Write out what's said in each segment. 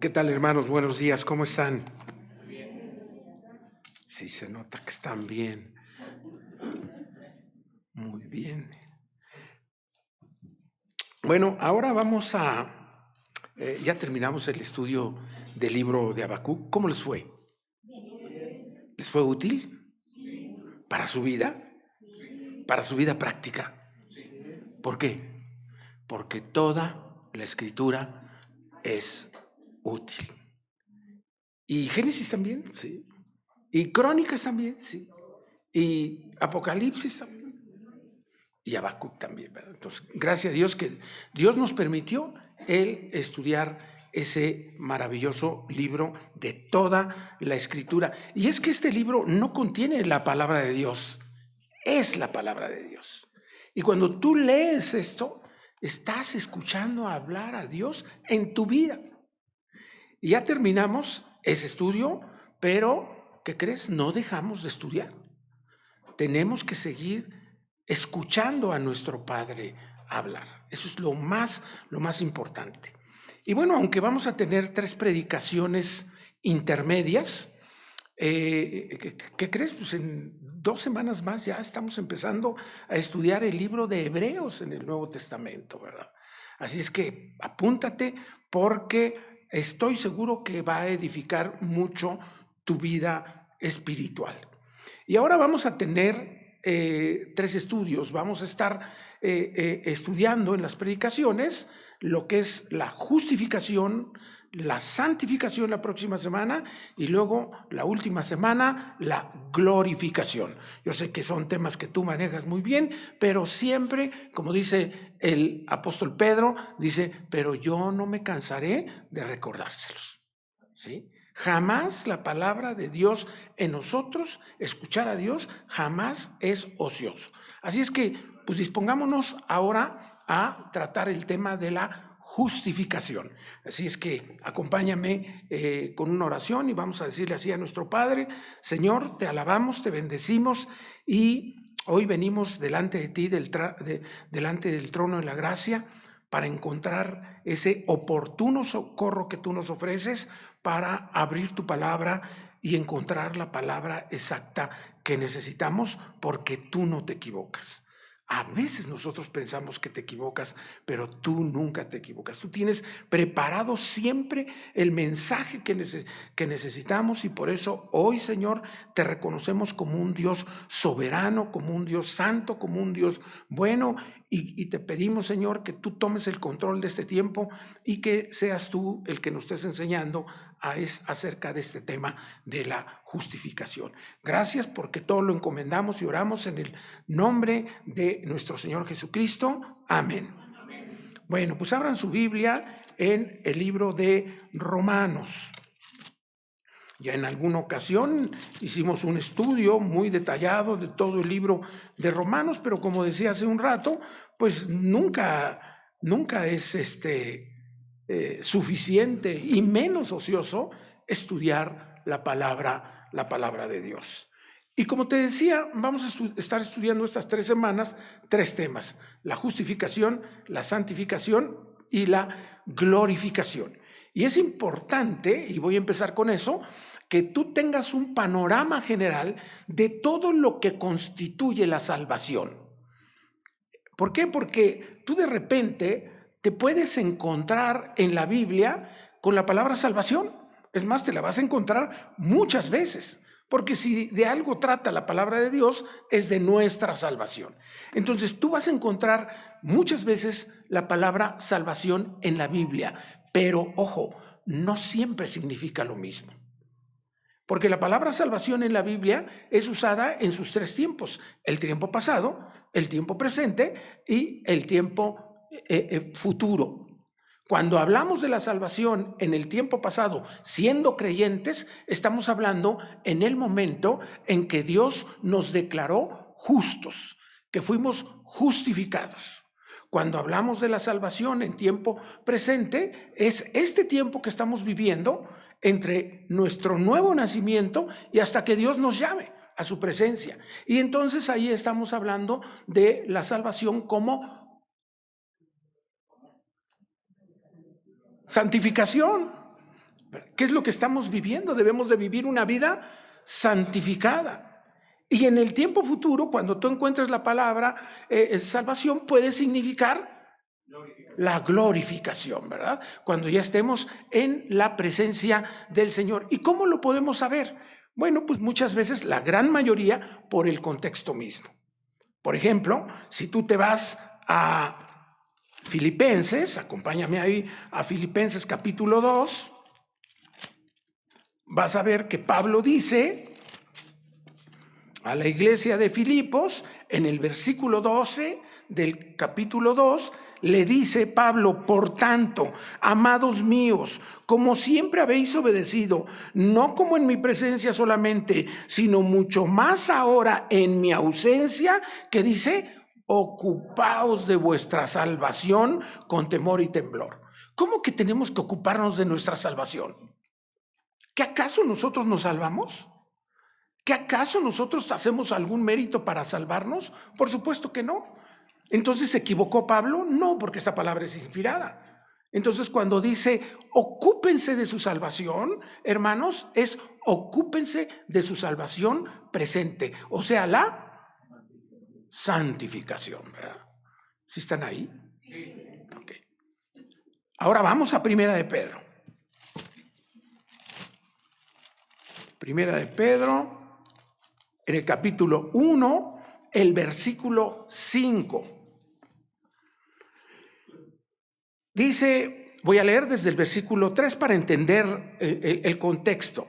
¿Qué tal, hermanos? Buenos días, ¿cómo están? Sí, se nota que están bien. Muy bien. Bueno, ahora vamos ya terminamos el estudio del libro de Habacuc. ¿Cómo les fue? ¿Les fue útil? ¿Para su vida? ¿Para su vida práctica? ¿Por qué? Porque toda la escritura es útil. ¿Y Génesis también? Sí. ¿Y Crónicas también? Sí. ¿Y Apocalipsis también? Y Habacuc también, ¿verdad? Entonces, gracias a Dios que Dios nos permitió el estudiar ese maravilloso libro de toda la escritura. Y es que este libro no contiene la palabra de Dios, es la palabra de Dios. Y cuando tú lees esto, estás escuchando hablar a Dios en tu vida. Y ya terminamos ese estudio, pero, ¿qué crees? No dejamos de estudiar. Tenemos que seguir escuchando a nuestro Padre hablar. Eso es lo más importante. Y bueno, aunque vamos a tener 3 predicaciones intermedias, ¿qué crees? Pues en 2 semanas más ya estamos empezando a estudiar el libro de Hebreos en el Nuevo Testamento, ¿verdad? Así es que apúntate, porque estoy seguro que va a edificar mucho tu vida espiritual. Y ahora vamos a tener 3 estudios. Vamos a estar estudiando en las predicaciones lo que es la justificación, la santificación la próxima semana, y luego la última semana la glorificación. Yo sé que son temas que tú manejas muy bien, pero siempre, como dice el apóstol Pedro, dice, pero yo no me cansaré de recordárselos, ¿sí? Jamás la palabra de Dios en nosotros, escuchar a Dios, jamás es ocioso. Así es que, pues dispongámonos ahora a tratar el tema de la justificación. Así es que acompáñame con una oración y vamos a decirle así a nuestro Padre: Señor, te alabamos, te bendecimos, y hoy venimos delante de ti, delante del trono de la gracia, para encontrar ese oportuno socorro que tú nos ofreces para abrir tu palabra y encontrar la palabra exacta que necesitamos, porque tú no te equivocas. A veces nosotros pensamos que te equivocas, pero tú nunca te equivocas. Tú tienes preparado siempre el mensaje que necesitamos, y por eso hoy, Señor, te reconocemos como un Dios soberano, como un Dios santo, como un Dios bueno, y te pedimos, Señor, que tú tomes el control de este tiempo y que seas tú el que nos estés enseñando acerca de este tema de la justificación. Gracias, porque todo lo encomendamos y oramos en el nombre de nuestro Señor Jesucristo. Amén. Bueno, pues abran su Biblia en el libro de Romanos. Ya en alguna ocasión hicimos un estudio muy detallado de todo el libro de Romanos, pero como decía hace un rato, pues nunca es suficiente y menos ocioso estudiar la palabra de Dios. Y como te decía, vamos a estar estudiando estas 3 semanas 3 temas: la justificación, la santificación y la glorificación. Y es importante, y voy a empezar con eso, que tú tengas un panorama general de todo lo que constituye la salvación. ¿Por qué? Porque tú de repente te puedes encontrar en la Biblia con la palabra salvación. Es más, te la vas a encontrar muchas veces, porque si de algo trata la palabra de Dios, es de nuestra salvación. Entonces tú vas a encontrar muchas veces la palabra salvación en la Biblia, pero ojo, no siempre significa lo mismo. Porque la palabra salvación en la Biblia es usada en sus 3 tiempos: el tiempo pasado, el tiempo presente y el tiempo futuro. Cuando hablamos de la salvación en el tiempo pasado, siendo creyentes, estamos hablando en el momento en que Dios nos declaró justos, que fuimos justificados. Cuando hablamos de la salvación en tiempo presente, es este tiempo que estamos viviendo entre nuestro nuevo nacimiento y hasta que Dios nos llame a su presencia. Y entonces ahí estamos hablando de la salvación como santificación. ¿Qué es lo que estamos viviendo? Debemos de vivir una vida santificada. Y en el tiempo futuro, cuando tú encuentres la palabra salvación, puede significar la glorificación, ¿verdad? Cuando ya estemos en la presencia del Señor. ¿Y cómo lo podemos saber? Bueno, pues muchas veces, la gran mayoría, por el contexto mismo. Por ejemplo, si tú te vas a Filipenses, acompáñame ahí a Filipenses capítulo 2, vas a ver que Pablo dice a la iglesia de Filipos, en el versículo 12 del capítulo 2, le dice Pablo: por tanto, amados míos, como siempre habéis obedecido, no como en mi presencia solamente, sino mucho más ahora en mi ausencia, que dice: ocupaos de vuestra salvación con temor y temblor. ¿Cómo que tenemos que ocuparnos de nuestra salvación? ¿Que acaso nosotros nos salvamos? ¿Que acaso nosotros hacemos algún mérito para salvarnos? Por supuesto que no. Entonces, ¿se equivocó Pablo? No, porque esta palabra es inspirada. Entonces, cuando dice ocúpense de su salvación, hermanos, es ocúpense de su salvación presente, o sea, la santificación, ¿verdad? ¿Sí están ahí? Sí. Okay. Ahora vamos a Primera de Pedro. Primera de Pedro, en el capítulo 1, el versículo 5. Dice, voy a leer desde el versículo 3 para entender el contexto.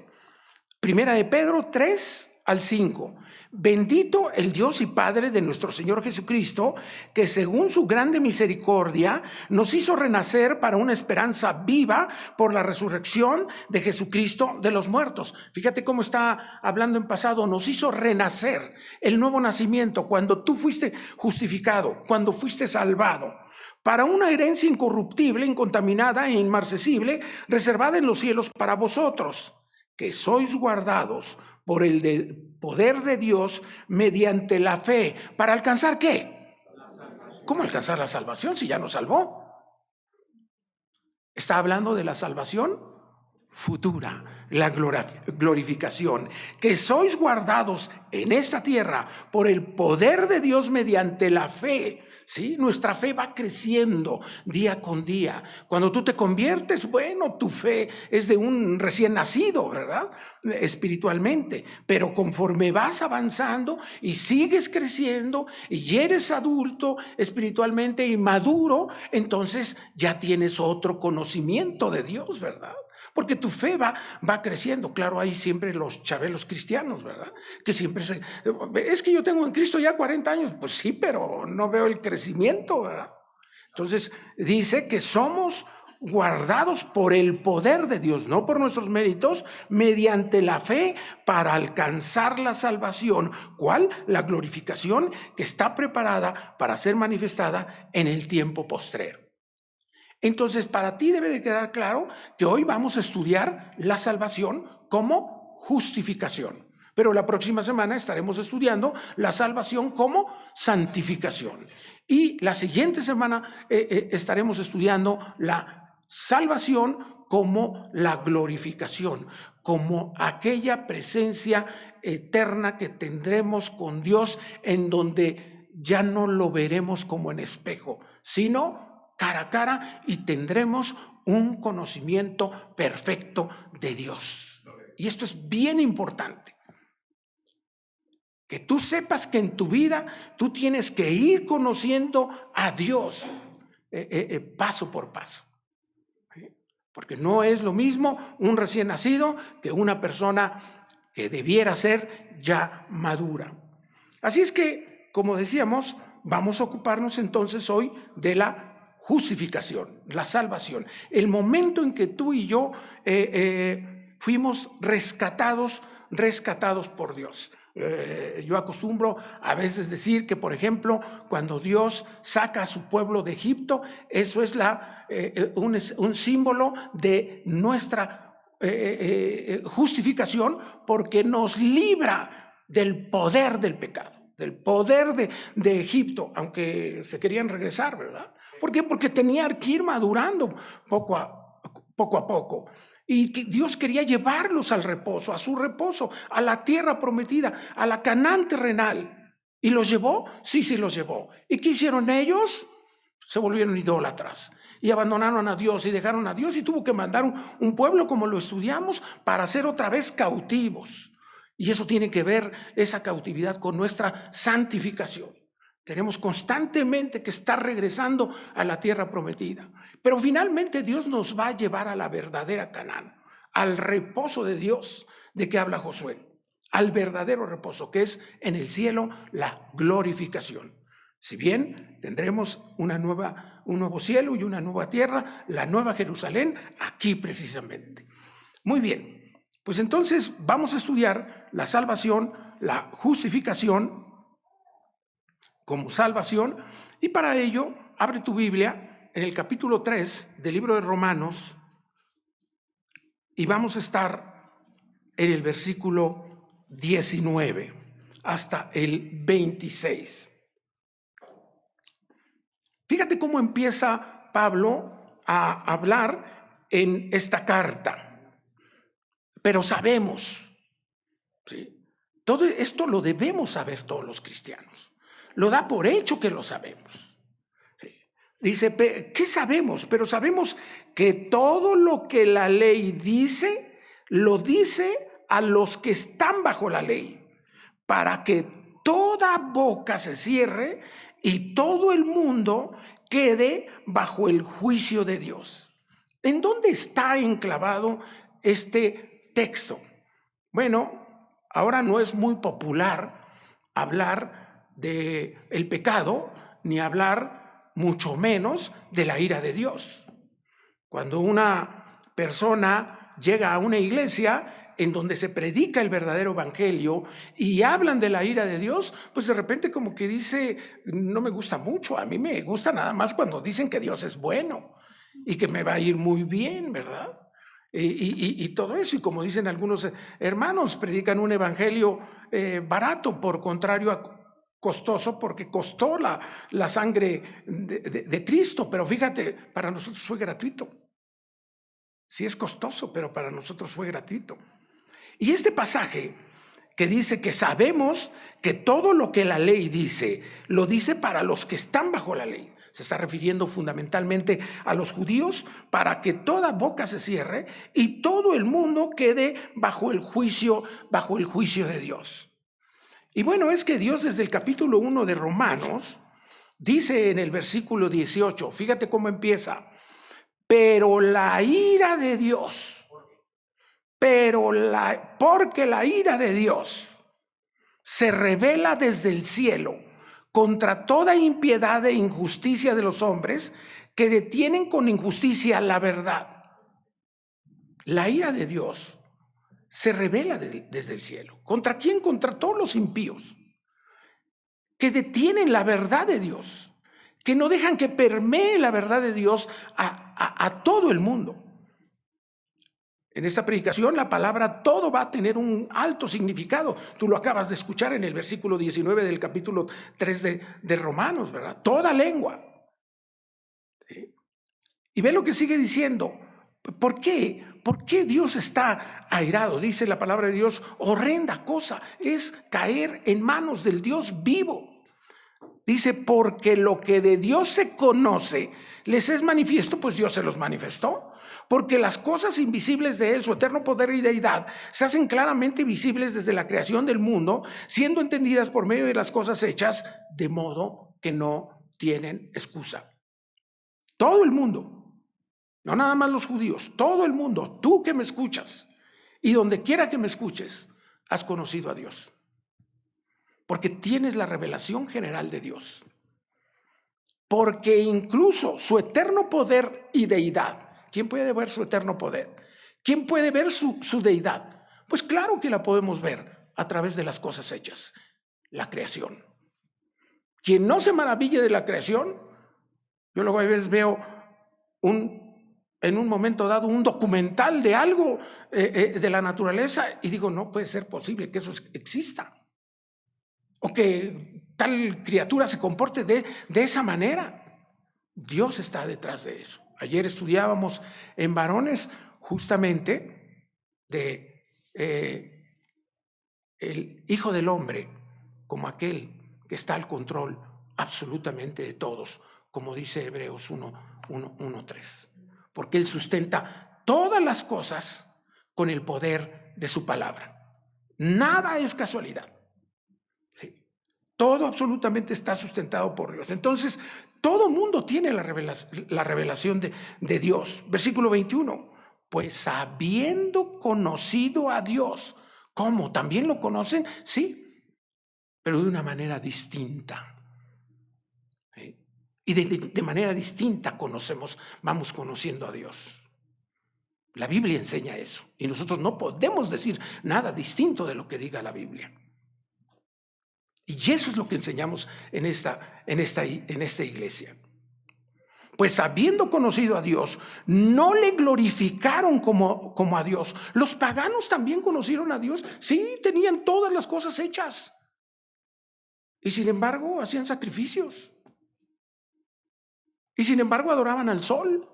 Primera de Pedro 3 al 5. Bendito el Dios y Padre de nuestro Señor Jesucristo, que según su grande misericordia nos hizo renacer para una esperanza viva por la resurrección de Jesucristo de los muertos. Fíjate cómo está hablando en pasado: nos hizo renacer, el nuevo nacimiento, cuando tú fuiste justificado, cuando fuiste salvado, para una herencia incorruptible, incontaminada e inmarcesible, reservada en los cielos para vosotros, que sois guardados por el poder de Dios mediante la fe. ¿Para alcanzar qué? ¿Cómo alcanzar la salvación si ya nos salvó? Está hablando de la salvación futura, la glorificación, que sois guardados en esta tierra por el poder de Dios mediante la fe. ¿Sí? Nuestra fe va creciendo día con día. Cuando tú te conviertes, bueno, tu fe es de un recién nacido, ¿verdad? Espiritualmente, pero conforme vas avanzando y sigues creciendo y eres adulto espiritualmente y maduro, entonces ya tienes otro conocimiento de Dios, ¿verdad? Porque tu fe va creciendo. Claro, hay siempre los chabelos cristianos, ¿verdad? Que siempre es que yo tengo en Cristo ya 40 años. Pues sí, pero no veo el crecimiento, ¿verdad? Entonces dice que somos guardados por el poder de Dios, no por nuestros méritos, mediante la fe para alcanzar la salvación. ¿Cuál? La glorificación que está preparada para ser manifestada en el tiempo postrero. Entonces, para ti debe de quedar claro que hoy vamos a estudiar la salvación como justificación. Pero la próxima semana estaremos estudiando la salvación como santificación. Y la siguiente semana estaremos estudiando la salvación como la glorificación, como aquella presencia eterna que tendremos con Dios, en donde ya no lo veremos como en espejo, sino cara a cara, y tendremos un conocimiento perfecto de Dios. Y esto es bien importante. Que tú sepas que en tu vida tú tienes que ir conociendo a Dios paso por paso. Porque no es lo mismo un recién nacido que una persona que debiera ser ya madura. Así es que, como decíamos, vamos a ocuparnos entonces hoy de la justificación, la salvación, el momento en que tú y yo fuimos rescatados por Dios. Yo acostumbro a veces decir que, por ejemplo, cuando Dios saca a su pueblo de Egipto, eso es un símbolo de nuestra justificación, porque nos libra del poder del pecado, del poder de Egipto, aunque se querían regresar, ¿verdad? ¿Por qué? Porque tenía que ir madurando poco a poco. Y que Dios quería llevarlos al reposo, a su reposo, a la tierra prometida, a la Canaán terrenal. ¿Y los llevó? Sí, sí los llevó. ¿Y qué hicieron ellos? Se volvieron idólatras y abandonaron a Dios y dejaron a Dios, y tuvo que mandar un pueblo, como lo estudiamos, para ser otra vez cautivos. Y eso tiene que ver, esa cautividad, con nuestra santificación. Tenemos constantemente que estar regresando a la tierra prometida. Pero finalmente Dios nos va a llevar a la verdadera Canaán, al reposo de Dios, de que habla Josué, al verdadero reposo, que es en el cielo la glorificación. Si bien tendremos un nuevo cielo y una nueva tierra, la nueva Jerusalén, aquí precisamente. Muy bien, pues entonces vamos a estudiar la salvación, la justificación como salvación, y para ello abre tu Biblia en el capítulo 3 del libro de Romanos, y vamos a estar en el versículo 19 hasta el 26. Fíjate cómo empieza Pablo a hablar en esta carta. Pero sabemos, ¿sí? Todo esto lo debemos saber todos los cristianos. Lo da por hecho que lo sabemos. ¿Sí? Dice, ¿qué sabemos? Pero sabemos que todo lo que la ley dice, lo dice a los que están bajo la ley, para que toda boca se cierre y todo el mundo quede bajo el juicio de Dios. ¿En dónde está enclavado este texto? Bueno, ahora no es muy popular hablar del pecado, ni hablar mucho menos de la ira de Dios. Cuando una persona llega a una iglesia en donde se predica el verdadero evangelio y hablan de la ira de Dios, pues de repente como que dice, no me gusta mucho, a mí me gusta nada más cuando dicen que Dios es bueno y que me va a ir muy bien, ¿verdad? Y todo eso, y como dicen algunos hermanos, predican un evangelio barato, por contrario a costoso, porque costó la sangre de Cristo, pero fíjate, para nosotros fue gratuito. Sí es costoso, pero para nosotros fue gratuito. Y este pasaje que dice que sabemos que todo lo que la ley dice, lo dice para los que están bajo la ley. Se está refiriendo fundamentalmente a los judíos, para que toda boca se cierre y todo el mundo quede bajo el juicio de Dios. Y bueno, es que Dios desde el capítulo 1 de Romanos dice en el versículo 18, fíjate cómo empieza, pero la ira de Dios, porque la ira de Dios se revela desde el cielo contra toda impiedad e injusticia de los hombres que detienen con injusticia la verdad. La ira de Dios se revela desde el cielo. ¿Contra quién? Contra todos los impíos que detienen la verdad de Dios, que no dejan que permee la verdad de Dios a todo el mundo. En esta predicación la palabra todo va a tener un alto significado. Tú lo acabas de escuchar en el versículo 19 del capítulo 3 de Romanos, ¿verdad? Toda lengua. ¿Sí? Y ve lo que sigue diciendo. ¿Por qué? ¿Por qué Dios está airado? Dice la palabra de Dios, horrenda cosa es caer en manos del Dios vivo. Dice, porque lo que de Dios se conoce les es manifiesto, pues Dios se los manifestó. Porque las cosas invisibles de Él, su eterno poder y deidad, se hacen claramente visibles desde la creación del mundo, siendo entendidas por medio de las cosas hechas, de modo que no tienen excusa. Todo el mundo, no nada más los judíos, todo el mundo, tú que me escuchas, y donde quiera que me escuches, has conocido a Dios. Porque tienes la revelación general de Dios. Porque incluso su eterno poder y deidad, ¿quién puede ver su eterno poder? ¿Quién puede ver su deidad? Pues claro que la podemos ver a través de las cosas hechas, la creación. Quien no se maraville de la creación, yo luego a veces veo en un momento dado un documental de algo de la naturaleza y digo, no puede ser posible que eso exista. O que tal criatura se comporte de esa manera. Dios está detrás de eso. Ayer estudiábamos en varones justamente de el Hijo del Hombre como aquel que está al control absolutamente de todos, como dice Hebreos 1:3, porque Él sustenta todas las cosas con el poder de su palabra. Nada es casualidad. Sí. Todo absolutamente está sustentado por Dios. Entonces, todo mundo tiene la revelación de Dios. Versículo 21. Pues habiendo conocido a Dios, ¿cómo? ¿También lo conocen? Sí, pero de una manera distinta. ¿Sí? Y de manera distinta vamos conociendo a Dios. La Biblia enseña eso. Y nosotros no podemos decir nada distinto de lo que diga la Biblia. Y eso es lo que enseñamos en esta iglesia. Pues habiendo conocido a Dios, no le glorificaron como a Dios. Los paganos también conocieron a Dios. Sí, tenían todas las cosas hechas. Y sin embargo, hacían sacrificios. Y sin embargo, adoraban al sol.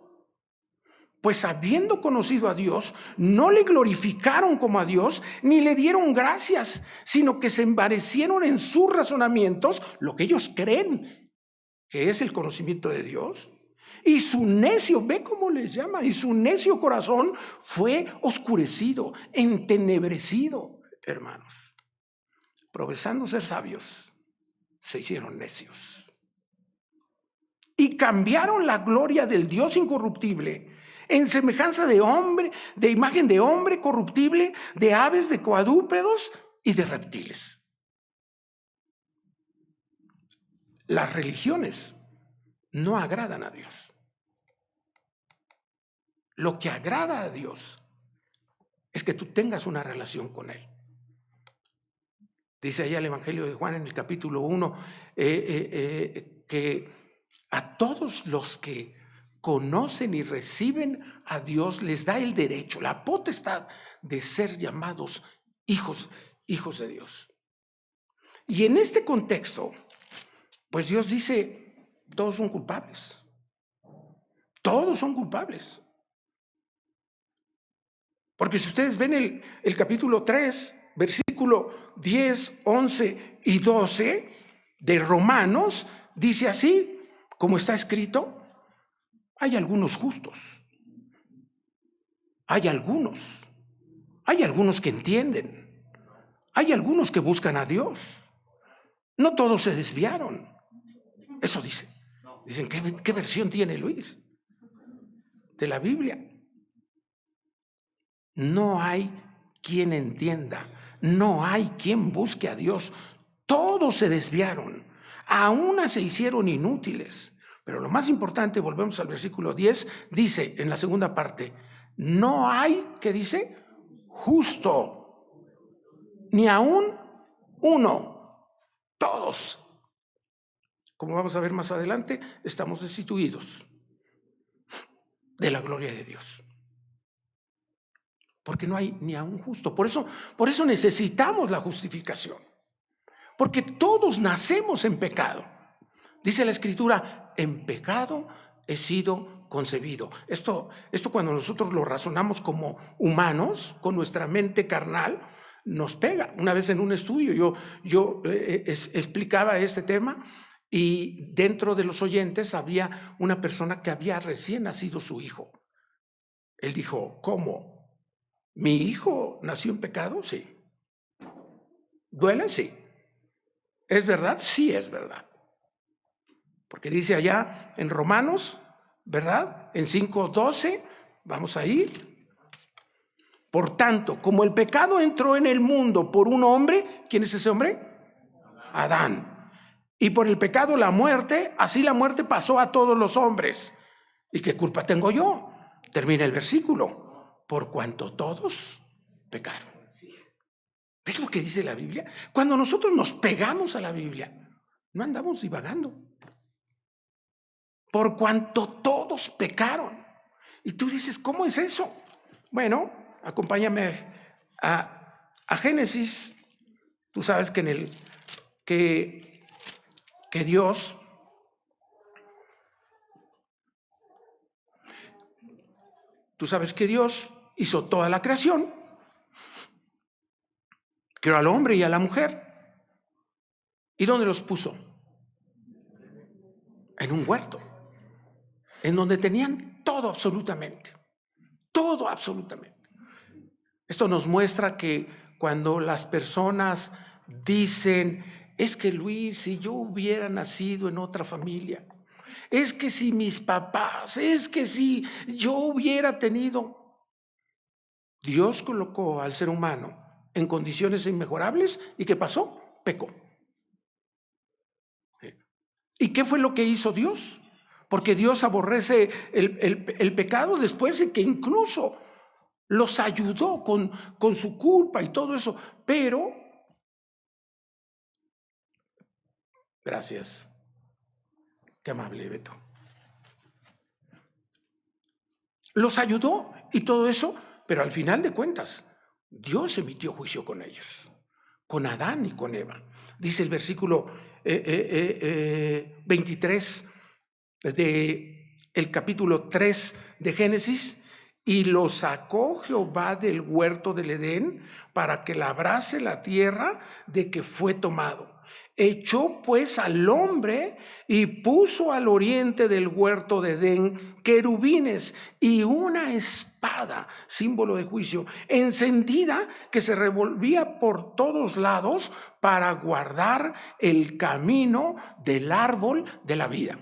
Pues habiendo conocido a Dios, no le glorificaron como a Dios, ni le dieron gracias, sino que se envanecieron en sus razonamientos, lo que ellos creen que es el conocimiento de Dios. Y su necio, ve cómo les llama, y su necio corazón fue oscurecido, entenebrecido, hermanos. Profesando ser sabios, se hicieron necios. Y cambiaron la gloria del Dios incorruptible en semejanza de hombre, de imagen de hombre corruptible, de aves, de cuadrúpedos y de reptiles. Las religiones no agradan a Dios. Lo que agrada a Dios es que tú tengas una relación con Él. Dice allá el Evangelio de Juan en el capítulo 1 que a todos los que conocen y reciben a Dios les da el derecho, la potestad de ser llamados hijos de Dios. Y en este contexto, pues Dios dice, todos son culpables. Todos son culpables. Porque si ustedes ven el capítulo 3, versículo 10, 11 y 12 de Romanos, dice así, como está escrito, hay algunos justos, hay algunos que entienden, hay algunos que buscan a Dios, no todos se desviaron. Eso dice. Dicen, ¿qué versión tiene Luis de la Biblia? No hay quien entienda, no hay quien busque a Dios. Todos se desviaron, a una se hicieron inútiles. Pero lo más importante, volvemos al versículo 10, dice en la segunda parte, no hay, ¿qué dice? Justo, ni aún uno. Todos, como vamos a ver más adelante, estamos destituidos de la gloria de Dios. Porque no hay ni a un justo. Por eso necesitamos la justificación. Porque todos nacemos en pecado. Dice la Escritura, en pecado he sido concebido. Esto cuando nosotros lo razonamos como humanos, con nuestra mente carnal, nos pega. Una vez en un estudio yo explicaba este tema y dentro de los oyentes había una persona que había recién nacido su hijo. Él dijo, ¿cómo? ¿Mi hijo nació en pecado? Sí. ¿Duele? Sí. ¿Es verdad? Sí, es verdad. Porque dice allá en Romanos, ¿verdad? En 5:12, vamos a ir. Por tanto, como el pecado entró en el mundo por un hombre, ¿quién es ese hombre? Adán. Y por el pecado la muerte, así la muerte pasó a todos los hombres. ¿Y qué culpa tengo yo? Termina el versículo. Por cuanto todos pecaron. ¿Ves lo que dice la Biblia? Cuando nosotros nos pegamos a la Biblia, no andamos divagando. Por cuanto todos pecaron. Y tú dices, ¿cómo es eso? Bueno, acompáñame a Génesis. Tú sabes que Dios hizo toda la creación, creó al hombre y a la mujer. ¿Y dónde los puso? En un huerto, en donde tenían todo absolutamente. Todo absolutamente. Esto nos muestra que cuando las personas dicen, es que Luis, si yo hubiera nacido en otra familia, es que si mis papás, es que si yo hubiera tenido... Dios colocó al ser humano en condiciones inmejorables y ¿qué pasó? Pecó. ¿Y qué fue lo que hizo Dios? Porque Dios aborrece el pecado después de que incluso los ayudó con su culpa y todo eso. Pero, gracias, qué amable Beto. Los ayudó y todo eso, pero al final de cuentas, Dios emitió juicio con ellos, con Adán y con Eva. Dice el versículo 23 del capítulo 3 de Génesis: y lo sacó Jehová del huerto del Edén para que labrase la tierra de que fue tomado. Echó pues al hombre y puso al oriente del huerto de Edén querubines y una espada, símbolo de juicio, encendida, que se revolvía por todos lados para guardar el camino del árbol de la vida.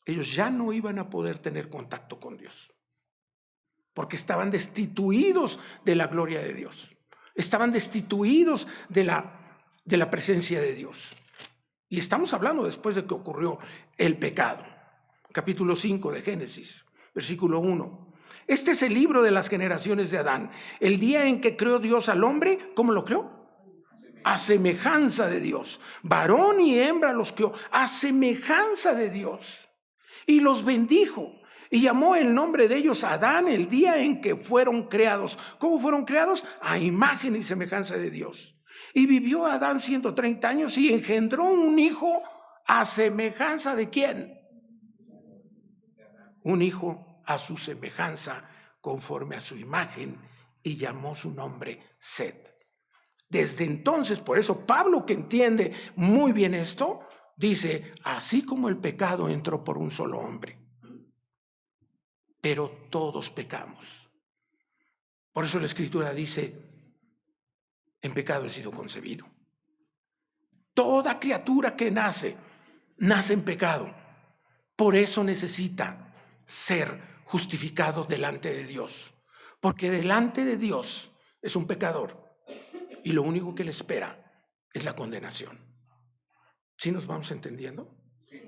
Ellos ya no iban a poder tener contacto con Dios, porque estaban destituidos de la gloria de Dios, estaban destituidos de la presencia de Dios. Y estamos hablando después de que ocurrió el pecado. Capítulo 5 de Génesis, versículo 1. Este es el libro de las generaciones de Adán. El día en que creó Dios al hombre, ¿cómo lo creó? A semejanza de Dios. Varón y hembra los creó a semejanza de Dios. Y los bendijo. Y llamó el nombre de ellos Adán el día en que fueron creados. ¿Cómo fueron creados? A imagen y semejanza de Dios. Y vivió Adán 130 años y engendró un hijo a semejanza de ¿quién? Un hijo a su semejanza, conforme a su imagen, y llamó su nombre Set. Desde entonces, por eso Pablo, que entiende muy bien esto, dice, así como el pecado entró por un solo hombre, pero todos pecamos. Por eso la Escritura dice, en pecado he sido concebido. Toda criatura que nace en pecado. Por eso necesita ser justificado delante de Dios. Porque delante de Dios es un pecador y lo único que le espera es la condenación. ¿Sí nos vamos entendiendo?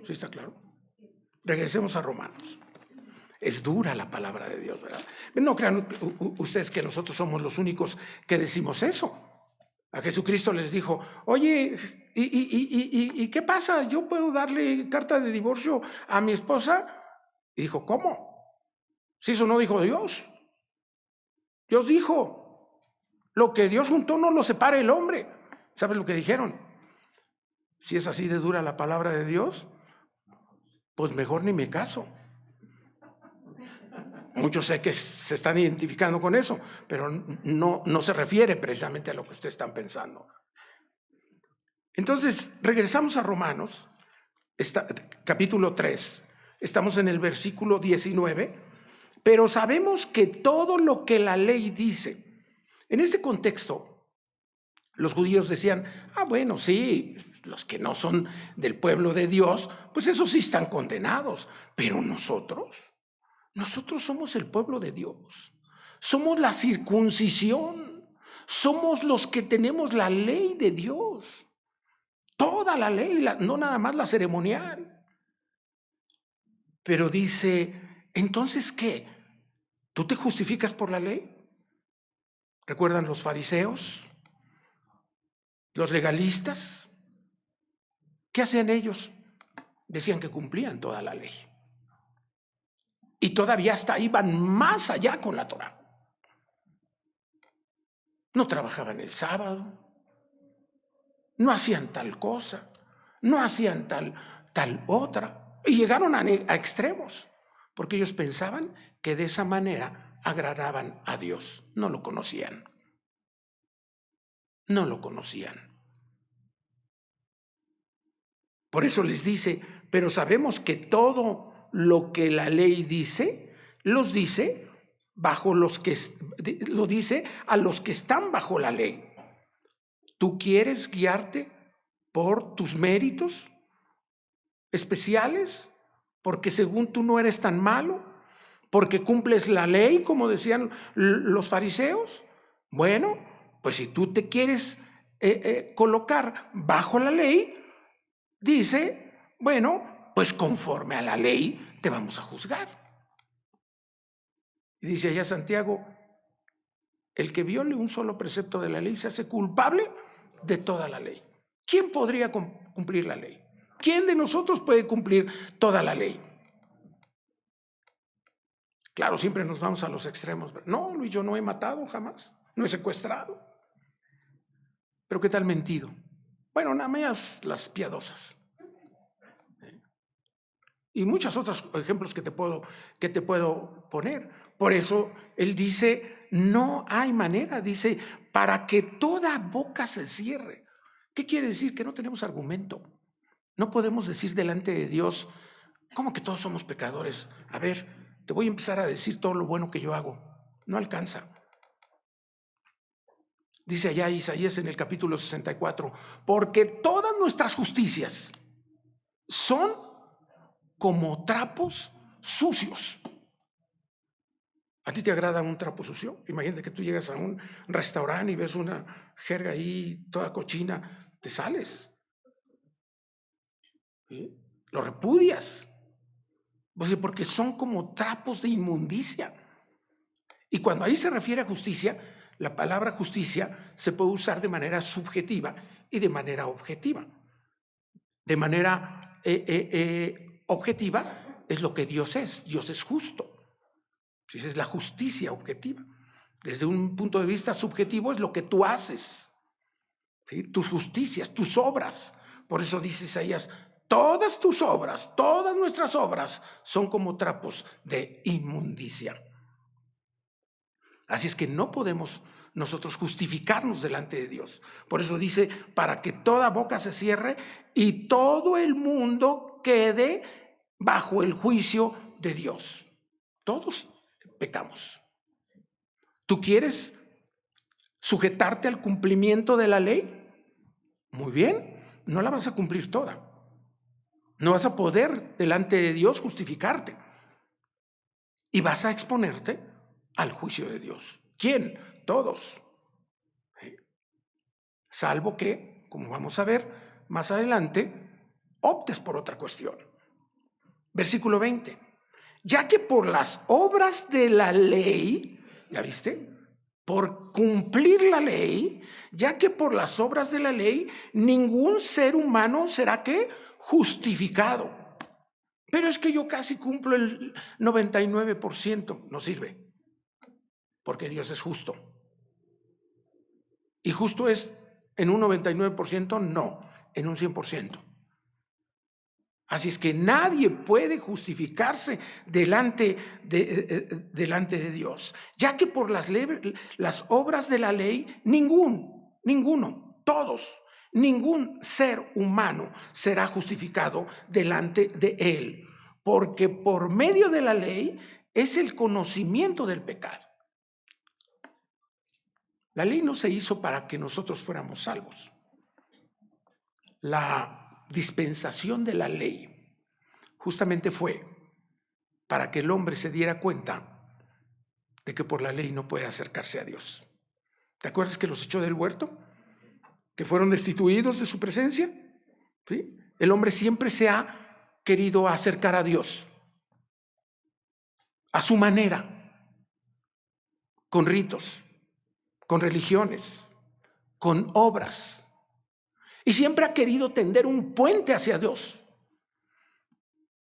¿Sí está claro? Regresemos a Romanos. Es dura la palabra de Dios, ¿verdad? No crean ustedes que nosotros somos los únicos que decimos eso. A Jesucristo les dijo, oye, ¿y qué pasa? ¿Yo puedo darle carta de divorcio a mi esposa? Y dijo, ¿cómo? Si eso no dijo Dios. Dios dijo, lo que Dios juntó no lo separe el hombre. ¿Sabes lo que dijeron? Si es así de dura la palabra de Dios, pues mejor ni me caso. Muchos sé que se están identificando con eso, pero no se refiere precisamente a lo que ustedes están pensando. Entonces, regresamos a Romanos, capítulo 3. Estamos en el versículo 19. Pero sabemos que todo lo que la ley dice, en este contexto, los judíos decían, bueno, sí, los que no son del pueblo de Dios, pues esos sí están condenados, pero nosotros somos el pueblo de Dios, somos la circuncisión, somos los que tenemos la ley de Dios, toda la ley, no nada más la ceremonial. Pero dice, entonces, ¿qué? ¿Tú te justificas por la ley? ¿Recuerdan los fariseos? ¿Los legalistas? ¿Qué hacían ellos? Decían que cumplían toda la ley. Y todavía hasta iban más allá con la Torá. No trabajaban el sábado, no hacían tal cosa, no hacían tal otra. Y llegaron a extremos, porque ellos pensaban que de esa manera agradaban a Dios. No lo conocían. No lo conocían. Por eso les dice, pero sabemos que todo lo que la ley dice, los dice bajo los que lo dice a los que están bajo la ley. ¿Tú quieres guiarte por tus méritos especiales? Porque según tú no eres tan malo, porque cumples la ley, como decían los fariseos. Bueno, pues si tú te quieres colocar bajo la ley, dice, bueno, pues conforme a la ley te vamos a juzgar. Y dice allá Santiago, el que viole un solo precepto de la ley se hace culpable de toda la ley. ¿Quién podría cumplir la ley? ¿Quién de nosotros puede cumplir toda la ley? Claro, siempre nos vamos a los extremos. No, Luis, yo no he matado jamás, no he secuestrado. Pero ¿qué tal mentido? Bueno, nada más las piadosas. Y muchos otros ejemplos que te puedo poner. Por eso él dice, no hay manera, dice, para que toda boca se cierre. ¿Qué quiere decir? Que no tenemos argumento. No podemos decir delante de Dios, ¿cómo que todos somos pecadores? A ver, te voy a empezar a decir todo lo bueno que yo hago. No alcanza. Dice allá Isaías en el capítulo 64, porque todas nuestras justicias son como trapos sucios. ¿A ti te agrada un trapo sucio? Imagínate que tú llegas a un restaurante y ves una jerga ahí toda cochina, te sales. ¿Sí? Lo repudias. Pues porque son como trapos de inmundicia. Y cuando ahí se refiere a justicia, la palabra justicia se puede usar de manera subjetiva y de manera objetiva. De manera objetiva es lo que Dios es. Dios es justo. Esa es la justicia objetiva. Desde un punto de vista subjetivo es lo que tú haces, ¿sí? Tus justicias, tus obras. Por eso dice Isaías, todas tus obras, todas nuestras obras son como trapos de inmundicia. Así es que no podemos nosotros justificarnos delante de Dios. Por eso dice, para que toda boca se cierre y todo el mundo quede bajo el juicio de Dios. Todos pecamos. ¿Tú quieres sujetarte al cumplimiento de la ley? Muy bien, no la vas a cumplir toda. No vas a poder delante de Dios justificarte. Y vas a exponerte al juicio de Dios. ¿Quién? Todos. Salvo que, como vamos a ver más adelante, optes por otra cuestión. Versículo 20. Ya que por las obras de la ley, ¿ya viste? Por cumplir la ley, ya que por las obras de la ley, ningún ser humano será ¿qué? Justificado. Pero es que yo casi cumplo el 99%. No sirve, porque Dios es justo. ¿Y justo es en un 99%? No, en un 100%. Así es que nadie puede justificarse delante de Dios, ya que por las obras de la ley, ningún ser humano será justificado delante de él, porque por medio de la ley es el conocimiento del pecado. La ley no se hizo para que nosotros fuéramos salvos. La dispensación de la ley justamente fue para que el hombre se diera cuenta de que por la ley no puede acercarse a Dios. ¿Te acuerdas que los echó del huerto? ¿Que fueron destituidos de su presencia? ¿Sí? El hombre siempre se ha querido acercar a Dios a su manera, con ritos, con religiones, con obras. Y siempre ha querido tender un puente hacia Dios.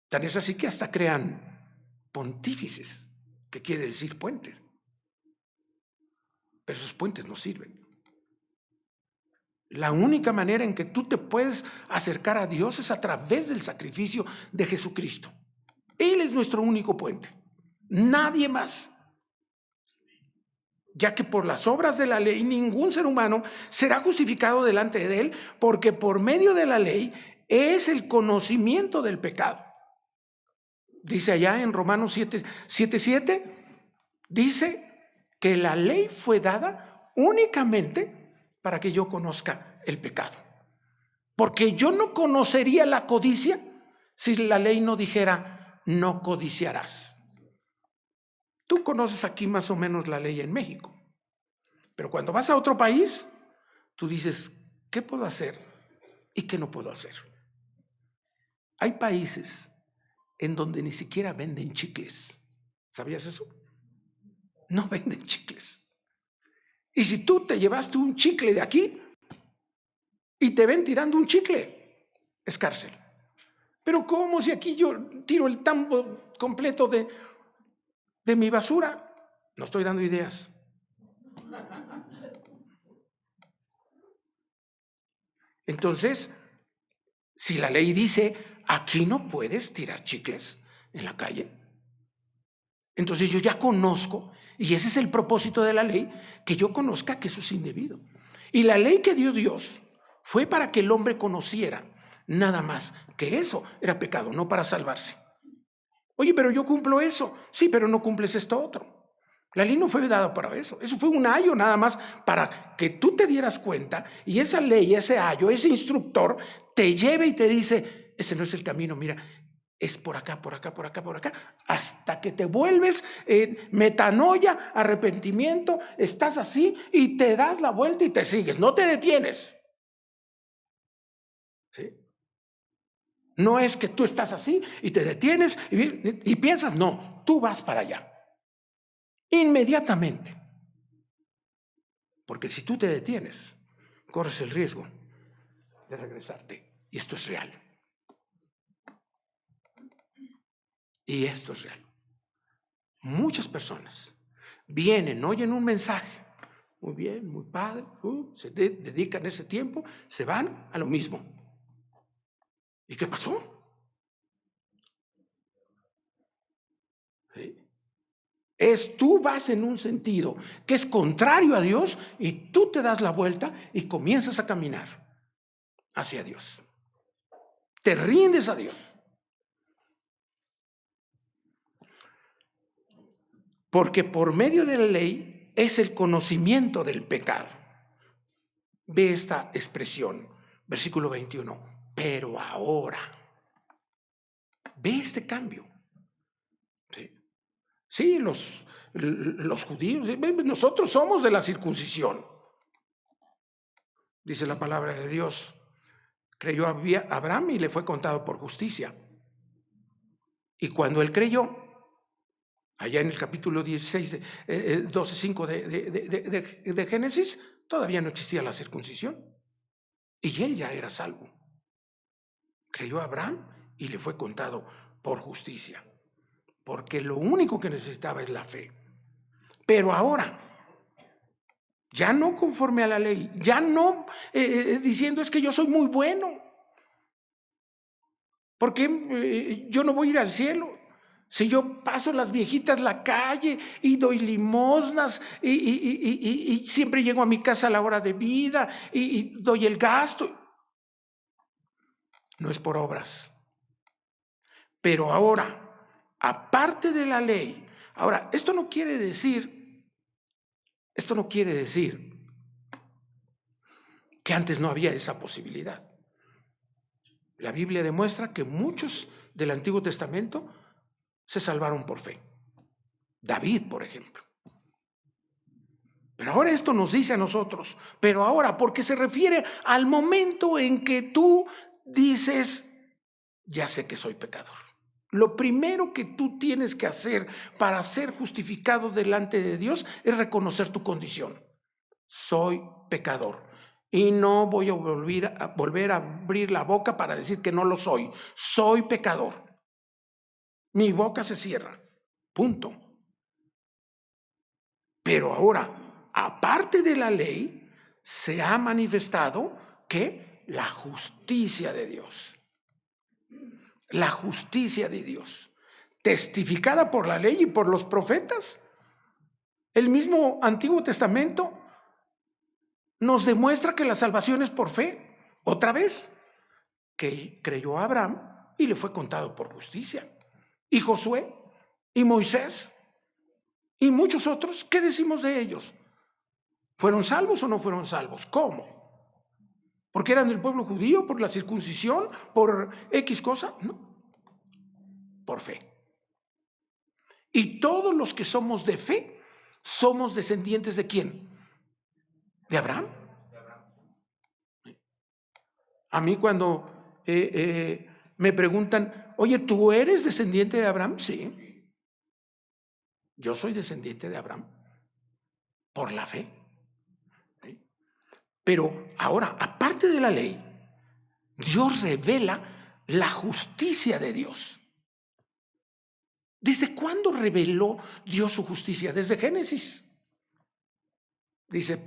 Tan es así que hasta crean pontífices, que quiere decir puentes. Pero esos puentes no sirven. La única manera en que tú te puedes acercar a Dios es a través del sacrificio de Jesucristo. Él es nuestro único puente. Nadie más. ya que por las obras de la ley ningún ser humano será justificado delante de él, porque por medio de la ley es el conocimiento del pecado. Dice allá en Romanos 7:7, dice que la ley fue dada únicamente para que yo conozca el pecado. Porque yo no conocería la codicia si la ley no dijera, no codiciarás. Tú conoces aquí más o menos la ley en México, pero cuando vas a otro país, tú dices, ¿qué puedo hacer y qué no puedo hacer? Hay países en donde ni siquiera venden chicles. ¿Sabías eso? No venden chicles. Y si tú te llevaste un chicle de aquí y te ven tirando un chicle, es cárcel. Pero ¿cómo si aquí yo tiro el tambo completo de mi basura? No estoy dando ideas. Entonces, si la ley dice, aquí no puedes tirar chicles en la calle, entonces yo ya conozco, y ese es el propósito de la ley, que yo conozca que eso es indebido. Y la ley que dio Dios fue para que el hombre conociera nada más que eso era pecado, no para salvarse. Oye, pero yo cumplo eso. Sí, pero no cumples esto otro. La ley no fue dada para eso. Eso fue un ayo nada más para que tú te dieras cuenta y esa ley, ese ayo, ese instructor te lleve y te dice, ese no es el camino, mira, es por acá, por acá, por acá, por acá, hasta que te vuelves metanoia, arrepentimiento, estás así y te das la vuelta y te sigues, no te detienes. ¿Sí? No es que tú estás así y te detienes y piensas, no, tú vas para allá. Inmediatamente. Porque si tú te detienes, corres el riesgo de regresarte. Y esto es real. Y esto es real. Muchas personas vienen, oyen un mensaje, muy bien, muy padre, se dedican ese tiempo, se van a lo mismo. ¿Y qué pasó? ¿Sí? Tú vas en un sentido que es contrario a Dios y tú te das la vuelta y comienzas a caminar hacia Dios. Te rindes a Dios. Porque por medio de la ley es el conocimiento del pecado. Ve esta expresión, versículo 21. Pero ahora, ve este cambio. Sí, los judíos, nosotros somos de la circuncisión. Dice la palabra de Dios, creyó Abraham y le fue contado por justicia. Y cuando él creyó, allá en el capítulo 16, 12:5 de Génesis, todavía no existía la circuncisión. Y él ya era salvo. Creyó Abraham y le fue contado por justicia. Porque lo único que necesitaba es la fe. Pero ahora, ya no conforme a la ley, ya no diciendo es que yo soy muy bueno. Porque yo no voy a ir al cielo. Si yo paso las viejitas la calle y doy limosnas y siempre llego a mi casa a la hora de vida y doy el gasto. No es por obras. Pero ahora, aparte de la ley, ahora, esto no quiere decir que antes no había esa posibilidad. La Biblia demuestra que muchos del Antiguo Testamento se salvaron por fe. David, por ejemplo. Pero ahora esto nos dice a nosotros, pero ahora, porque se refiere al momento en que tú dices, ya sé que soy pecador. Lo primero que tú tienes que hacer para ser justificado delante de Dios es reconocer tu condición. Soy pecador y no voy a volver a abrir la boca para decir que no lo soy. Soy pecador. Mi boca se cierra. Punto. Pero ahora, aparte de la ley, se ha manifestado que la justicia de Dios. La justicia de Dios, testificada por la ley y por los profetas, El mismo Antiguo Testamento nos demuestra que la salvación es por fe. Otra vez, que creyó a Abraham y le fue contado por justicia. Y Josué, y Moisés, y muchos otros, ¿qué decimos de ellos? ¿Fueron salvos o no fueron salvos? ¿Cómo? ¿Porque eran del pueblo judío? ¿Por la circuncisión? ¿Por X cosa? No, por fe. Y todos los que somos de fe, somos descendientes ¿de quién? ¿De Abraham? A mí cuando me preguntan, oye, ¿tú eres descendiente de Abraham? Sí, yo soy descendiente de Abraham por la fe. ¿Sí? Pero ahora, aparte de la ley, Dios revela la justicia de Dios. ¿Desde cuándo reveló Dios su justicia? Desde Génesis. Dice,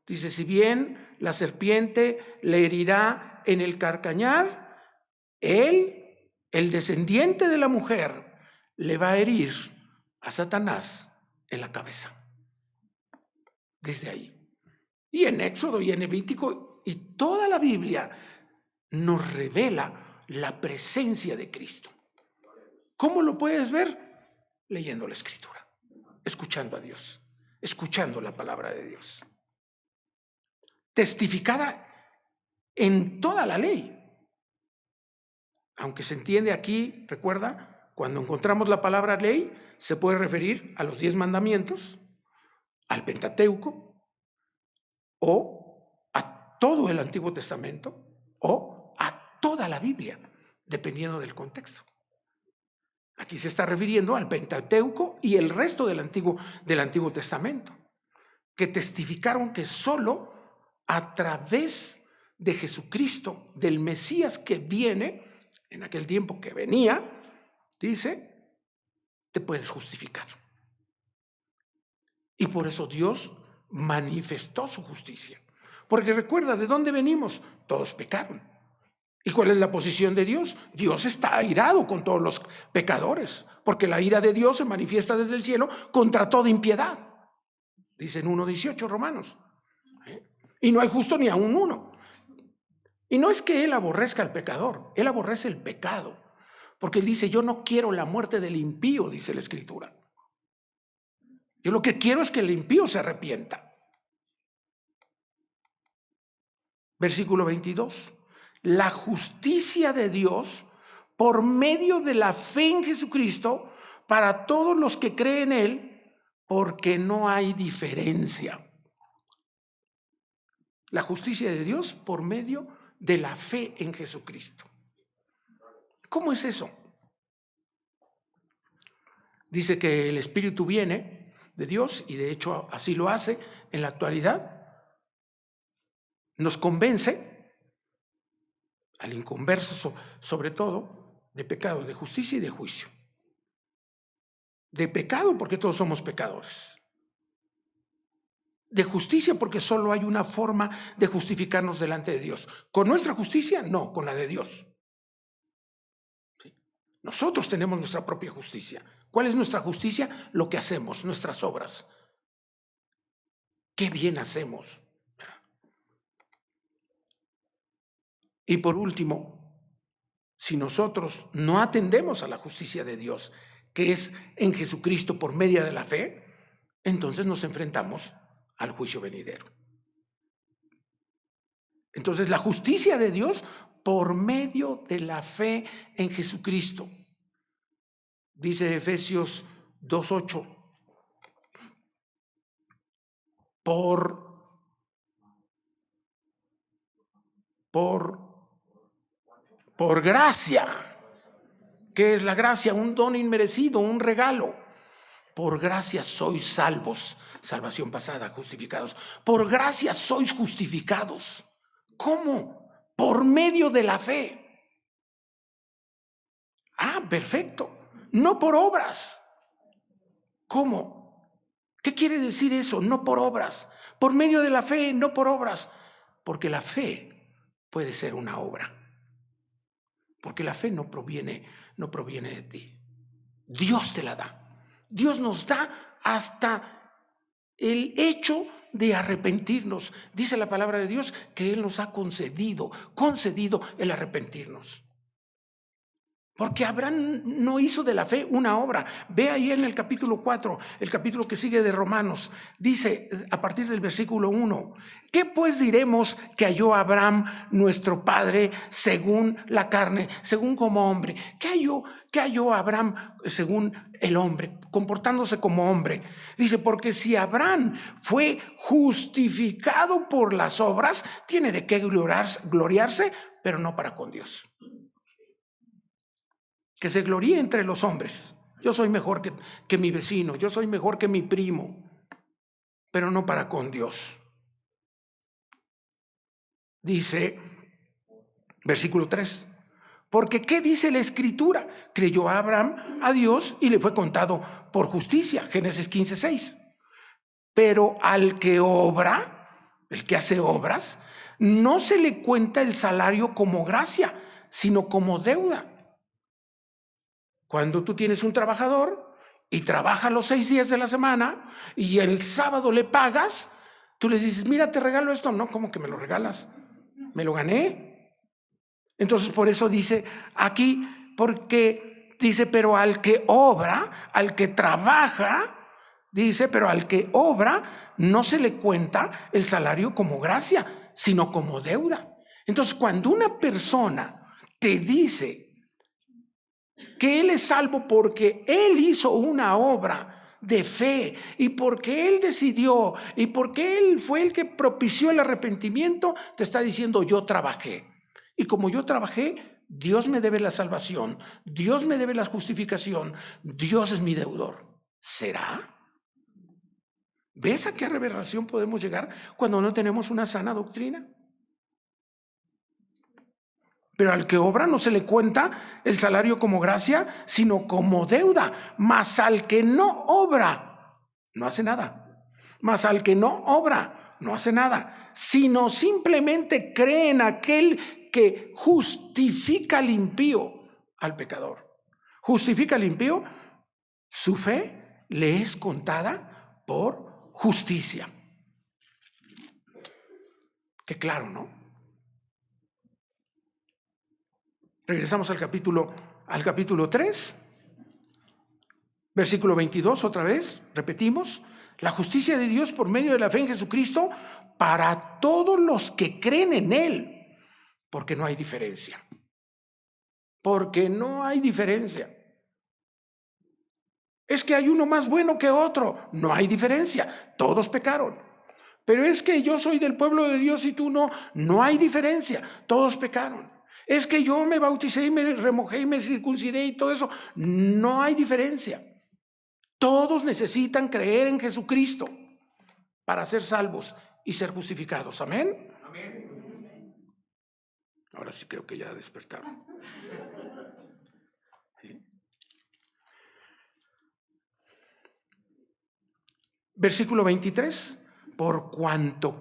dice, si bien la serpiente le herirá en el carcañar, él, el descendiente de la mujer, le va a herir a Satanás en la cabeza. Desde ahí. Y en Éxodo y en Levítico y toda la Biblia nos revela la presencia de Cristo. ¿Cómo lo puedes ver? Leyendo la Escritura, escuchando a Dios, escuchando la palabra de Dios. Testificada en toda la ley. Aunque se entiende aquí, recuerda, cuando encontramos la palabra ley, se puede referir a los 10 mandamientos, al Pentateuco, o a todo el Antiguo Testamento, o a toda la Biblia, dependiendo del contexto. Aquí se está refiriendo al Pentateuco y el resto del Antiguo Testamento, que testificaron que solo a través de Jesucristo, del Mesías que viene, en aquel tiempo que venía, dice, te puedes justificar. Y por eso Dios manifestó su justicia. Porque recuerda, ¿de dónde venimos? Todos pecaron. ¿Y cuál es la posición de Dios? Dios está airado con todos los pecadores, porque la ira de Dios se manifiesta desde el cielo contra toda impiedad. Dice en 1:18 Romanos. Y no hay justo ni aún uno. Y no es que Él aborrezca al pecador, Él aborrece el pecado. Porque Él dice, yo no quiero la muerte del impío, dice la Escritura. Yo lo que quiero es que el impío se arrepienta. Versículo 22. La justicia de Dios por medio de la fe en Jesucristo para todos los que creen en Él, porque no hay diferencia. La justicia de Dios por medio de la fe en Jesucristo. ¿Cómo es eso? Dice que el Espíritu viene de Dios, y de hecho así lo hace en la actualidad. Nos convence al inconverso, sobre todo, de pecado, de justicia y de juicio. De pecado porque todos somos pecadores. De justicia porque solo hay una forma de justificarnos delante de Dios. ¿Con nuestra justicia? No, con la de Dios. ¿Sí? Nosotros tenemos nuestra propia justicia. ¿Cuál es nuestra justicia? Lo que hacemos, nuestras obras. ¿Qué bien hacemos? Y por último, si nosotros no atendemos a la justicia de Dios, que es en Jesucristo por medio de la fe, entonces nos enfrentamos al juicio venidero. Entonces, la justicia de Dios por medio de la fe en Jesucristo. Dice Efesios 2:8. Por gracia. ¿Qué es la gracia? Un don inmerecido, un regalo. Por gracia sois salvos. Salvación pasada, justificados. Por gracia sois justificados. ¿Cómo? Por medio de la fe. Ah, perfecto. No por obras. ¿Cómo? ¿Qué quiere decir eso? No por obras. Por medio de la fe, no por obras. Porque la fe puede ser una obra. Porque la fe no proviene de ti. Dios te la da. Dios nos da hasta el hecho de arrepentirnos. Dice la palabra de Dios que Él nos ha concedido el arrepentirnos. Porque Abraham no hizo de la fe una obra. Ve ahí en el capítulo 4, el capítulo que sigue de Romanos, dice a partir del versículo 1, ¿qué pues diremos que halló Abraham nuestro padre según la carne, según como hombre? ¿Qué halló Abraham según el hombre, comportándose como hombre? Dice, porque si Abraham fue justificado por las obras, tiene de qué gloriarse, pero no para con Dios. Que se gloríe entre los hombres. Yo soy mejor que mi vecino, yo soy mejor que mi primo, pero no para con Dios. Dice, versículo 3, porque ¿qué dice la Escritura? Creyó Abraham a Dios y le fue contado por justicia. Génesis 15:6. Pero al que obra, el que hace obras, no se le cuenta el salario como gracia, sino como deuda. Cuando tú tienes un trabajador y trabaja los 6 días de la semana y el sábado le pagas, tú le dices, mira, te regalo esto. No, ¿cómo que me lo regalas? Me lo gané. Entonces por eso dice aquí, porque dice, pero al que obra, al que trabaja, dice, pero al que obra no se le cuenta el salario como gracia, sino como deuda. Entonces cuando una persona te dice que él es salvo porque él hizo una obra de fe y porque él decidió y porque él fue el que propició el arrepentimiento, te está diciendo, yo trabajé. Y como yo trabajé, Dios me debe la salvación, Dios me debe la justificación, Dios es mi deudor. ¿Será? ¿Ves a qué revelación podemos llegar cuando no tenemos una sana doctrina? Pero al que obra no se le cuenta el salario como gracia, sino como deuda. Mas al que no obra, no hace nada. Mas al que no obra, no hace nada. Sino simplemente cree en aquel que justifica al impío, al pecador. Justifica al impío, su fe le es contada por justicia. Qué claro, ¿no? Regresamos al capítulo 3, versículo 22, otra vez, repetimos. La justicia de Dios por medio de la fe en Jesucristo para todos los que creen en Él, porque no hay diferencia. Porque no hay diferencia. Es que hay uno más bueno que otro, no hay diferencia, todos pecaron. Pero es que yo soy del pueblo de Dios y tú no, no hay diferencia, todos pecaron. Es que yo me bauticé y me remojé y me circuncidé y todo eso. No hay diferencia. Todos necesitan creer en Jesucristo para ser salvos y ser justificados. ¿Amén? Amén. Ahora sí creo que ya despertaron. ¿Sí? Versículo 23. Por cuanto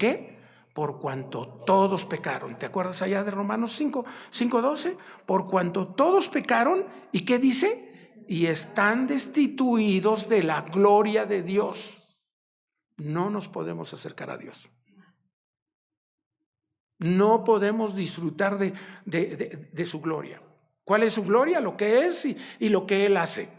todos pecaron. ¿Te acuerdas allá de Romanos 5:12? Por cuanto todos pecaron, ¿y qué dice? Y están destituidos de la gloria de Dios. No nos podemos acercar a Dios. No podemos disfrutar de su gloria. ¿Cuál es su gloria? Lo que es y lo que Él hace.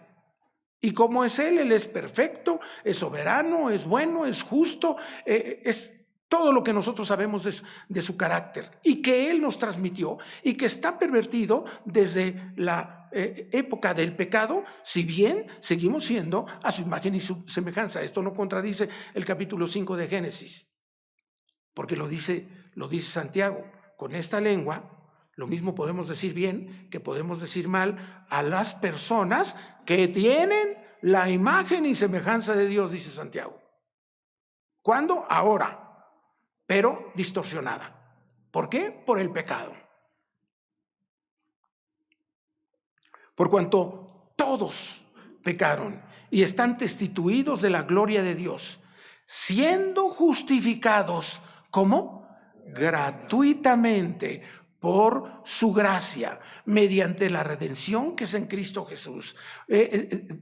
¿Y cómo es Él? Él es perfecto, es soberano, es bueno, es justo, es todo lo que nosotros sabemos de su carácter y que Él nos transmitió y que está pervertido desde la época del pecado, si bien seguimos siendo a su imagen y su semejanza. Esto no contradice el capítulo 5 de Génesis, porque lo dice Santiago. Con esta lengua, lo mismo podemos decir bien que podemos decir mal a las personas que tienen la imagen y semejanza de Dios, dice Santiago. ¿Cuándo? Ahora. Pero distorsionada. ¿Por qué? Por el pecado. Por cuanto todos pecaron y están destituidos de la gloria de Dios, siendo justificados, ¿cómo? Gratuitamente por su gracia, mediante la redención que es en Cristo Jesús.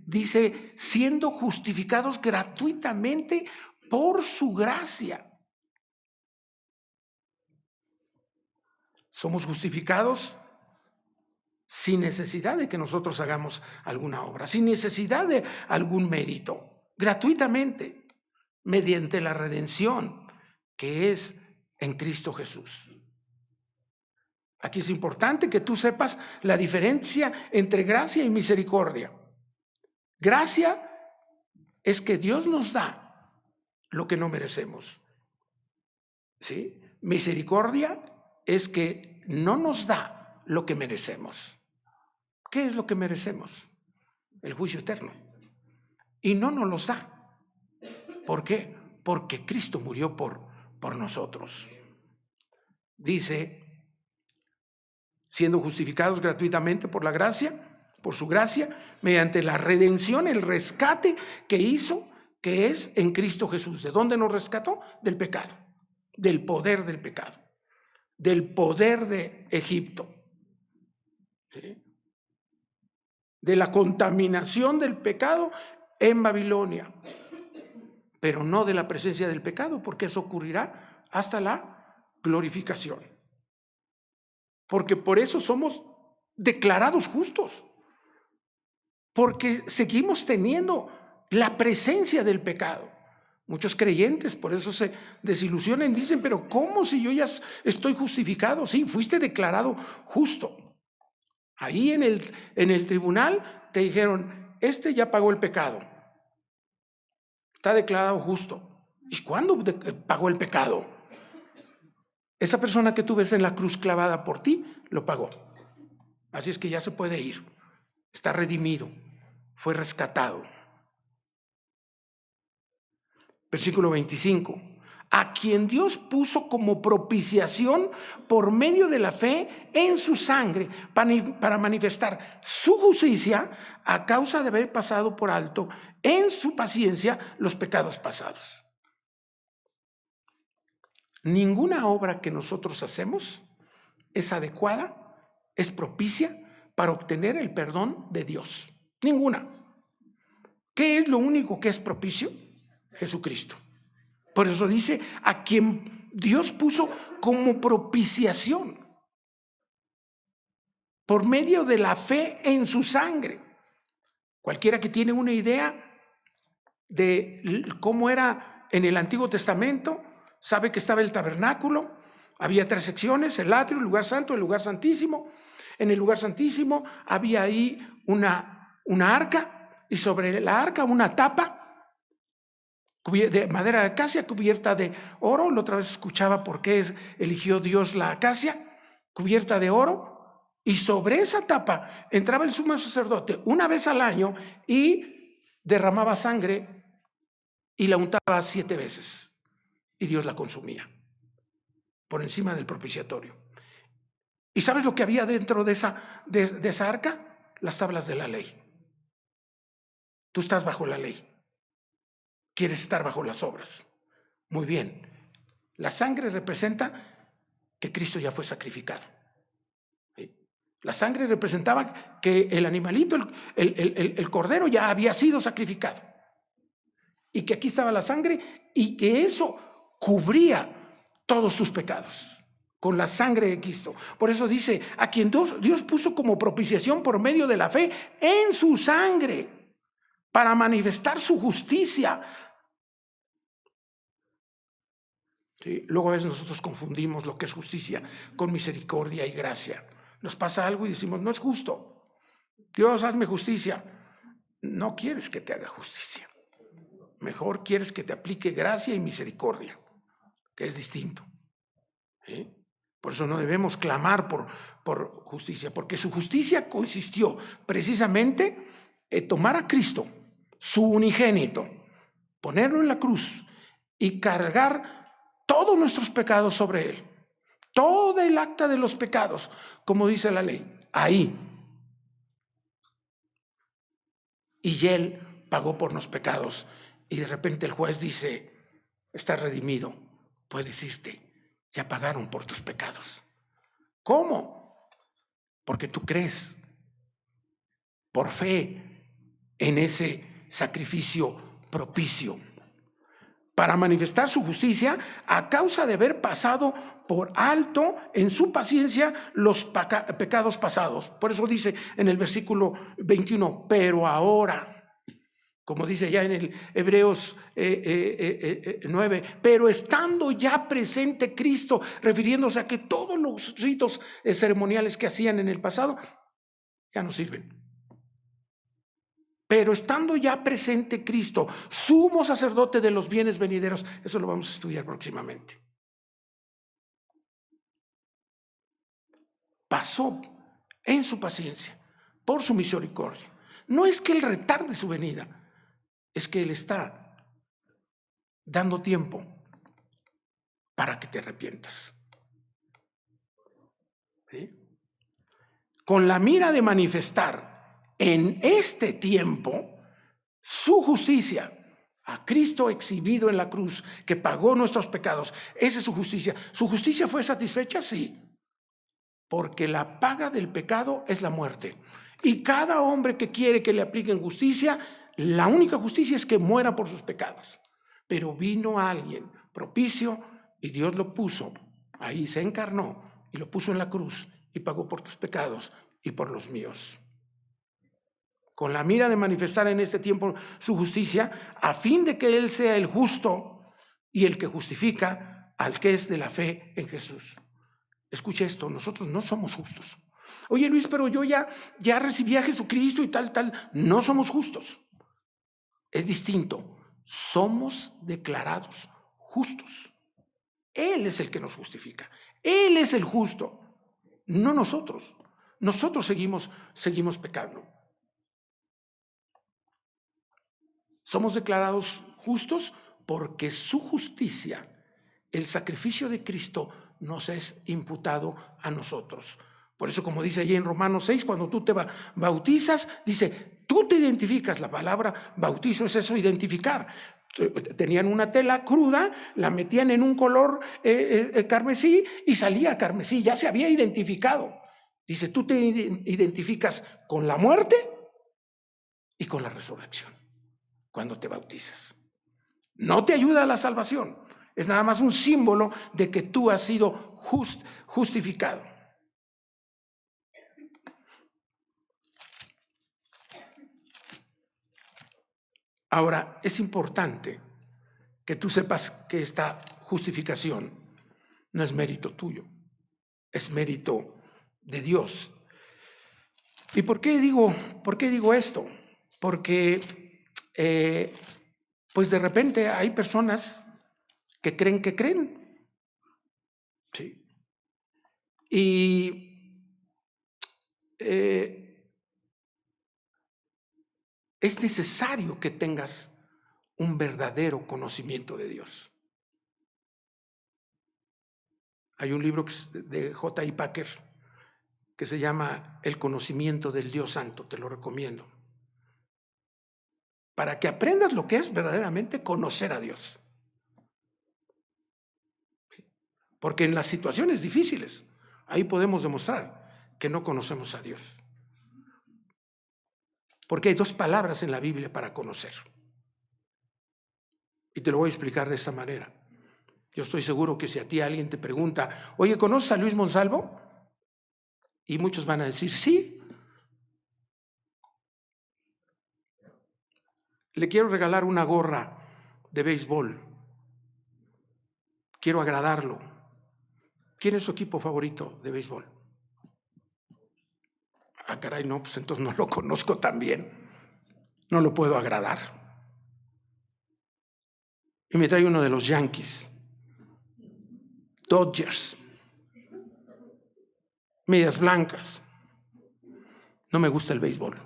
Dice, siendo justificados gratuitamente por su gracia. Somos justificados sin necesidad de que nosotros hagamos alguna obra, sin necesidad de algún mérito, gratuitamente, mediante la redención que es en Cristo Jesús. Aquí es importante que tú sepas la diferencia entre gracia y misericordia. Gracia es que Dios nos da lo que no merecemos. ¿Sí? Misericordia es que no nos da lo que merecemos. ¿Qué es lo que merecemos? El juicio eterno. Y no nos los da. ¿Por qué? Porque Cristo murió por nosotros. Dice, siendo justificados gratuitamente por la gracia, por su gracia, mediante la redención, el rescate que hizo, que es en Cristo Jesús. ¿De dónde nos rescató? Del pecado, del poder del pecado, del poder de Egipto, ¿sí? De la contaminación del pecado en Babilonia, pero no de la presencia del pecado, porque eso ocurrirá hasta la glorificación. Porque por eso somos declarados justos, porque seguimos teniendo la presencia del pecado. Muchos creyentes por eso se desilusionan, dicen, pero ¿cómo si yo ya estoy justificado? Sí, fuiste declarado justo. Ahí en el tribunal te dijeron, este ya pagó el pecado, está declarado justo. ¿Y cuándo pagó el pecado? Esa persona que tú ves en la cruz clavada por ti, lo pagó. Así es que ya se puede ir. Está redimido, fue rescatado. Versículo 25. A quien Dios puso como propiciación por medio de la fe en su sangre para manifestar su justicia a causa de haber pasado por alto en su paciencia los pecados pasados. Ninguna obra que nosotros hacemos es adecuada, es propicia para obtener el perdón de Dios. Ninguna. ¿Qué es lo único que es propicio? Jesucristo. Por eso dice, a quien Dios puso como propiciación por medio de la fe en su sangre. Cualquiera que tiene una idea de cómo era en el Antiguo Testamento, sabe que estaba el tabernáculo, había 3 secciones, el atrio, el lugar santo, el lugar santísimo. En el lugar santísimo había ahí una arca, y sobre la arca una tapa de madera de acacia cubierta de oro. La otra vez escuchaba por qué eligió Dios la acacia, cubierta de oro, y sobre esa tapa entraba el sumo sacerdote una vez al año y derramaba sangre y la untaba 7 veces, y Dios la consumía por encima del propiciatorio. ¿Y sabes lo que había dentro de esa arca? Las tablas de la ley. Tú estás bajo la ley. Quieres estar bajo las obras. Muy bien. La sangre representa que Cristo ya fue sacrificado. ¿Sí? La sangre representaba que el animalito, el cordero, ya había sido sacrificado. Y que aquí estaba la sangre y que eso cubría todos tus pecados con la sangre de Cristo. Por eso dice, a quien Dios puso como propiciación por medio de la fe en su sangre para manifestar su justicia. ¿Sí? Luego a veces nosotros confundimos lo que es justicia con misericordia y gracia. Nos pasa algo y decimos, no es justo. Dios, hazme justicia. No quieres que te haga justicia. Mejor quieres que te aplique gracia y misericordia, que es distinto. ¿Sí? Por eso no debemos clamar por justicia, porque su justicia consistió precisamente en tomar a Cristo, su unigénito, ponerlo en la cruz y cargar todos nuestros pecados sobre él. Todo el acta de los pecados, como dice la ley, ahí. Y él pagó por los pecados. Y de repente el juez dice, estás redimido, puedes irte, ya pagaron por tus pecados. ¿Cómo? Porque tú crees por fe en ese sacrificio propicio para manifestar su justicia a causa de haber pasado por alto en su paciencia los pecados pasados. Por eso dice en el versículo 21, pero ahora, como dice ya en el Hebreos 9, pero estando ya presente Cristo, refiriéndose a que todos los ritos ceremoniales que hacían en el pasado ya no sirven. Pero estando ya presente Cristo, sumo sacerdote de los bienes venideros, eso lo vamos a estudiar próximamente. Pasó en su paciencia, por su misericordia. No es que Él retarde su venida, es que Él está dando tiempo para que te arrepientas. ¿Sí? Con la mira de manifestar en este tiempo su justicia, a Cristo exhibido en la cruz, que pagó nuestros pecados. Esa es su justicia. ¿Su justicia fue satisfecha? Sí. Porque la paga del pecado es la muerte. Y cada hombre que quiere que le apliquen justicia, la única justicia es que muera por sus pecados. Pero vino alguien propicio y Dios lo puso. Ahí se encarnó y lo puso en la cruz y pagó por tus pecados y por los míos. Con la mira de manifestar en este tiempo su justicia, a fin de que Él sea el justo y el que justifica al que es de la fe en Jesús. Escuche esto, nosotros no somos justos. Oye Luis, pero yo ya recibí a Jesucristo y tal. No somos justos. Es distinto. Somos declarados justos. Él es el que nos justifica. Él es el justo, no nosotros. Nosotros seguimos pecando. Somos declarados justos porque su justicia, el sacrificio de Cristo, nos es imputado a nosotros. Por eso, como dice allí en Romanos 6, cuando tú te bautizas, dice, tú te identificas. La palabra bautizo es eso, identificar. Tenían una tela cruda, la metían en un color carmesí y salía carmesí, ya se había identificado. Dice, tú te identificas con la muerte y con la resurrección cuando te bautizas. No te ayuda a la salvación, es nada más un símbolo de que tú has sido justificado. Ahora, es importante que tú sepas que esta justificación no es mérito tuyo, es mérito de Dios. ¿Y por qué digo esto? Porque pues de repente hay personas que creen. ¿Sí? Y es necesario que tengas un verdadero conocimiento de Dios. Hay un libro de J.I. Packer que se llama El conocimiento del Dios Santo, te lo recomiendo, para que aprendas lo que es verdaderamente conocer a Dios. Porque en las situaciones difíciles, ahí podemos demostrar que no conocemos a Dios. Porque hay dos palabras en la Biblia para conocer. Y te lo voy a explicar de esta manera. Yo estoy seguro que si a ti alguien te pregunta, oye, ¿conoces a Luis Monsalvo? Y muchos van a decir, sí. Le quiero regalar una gorra de béisbol. Quiero agradarlo. ¿Quién es su equipo favorito de béisbol? Ah, caray, no, pues entonces no lo conozco tan bien. No lo puedo agradar. Y me trae uno de los Yankees. Dodgers. Medias blancas. No me gusta el béisbol.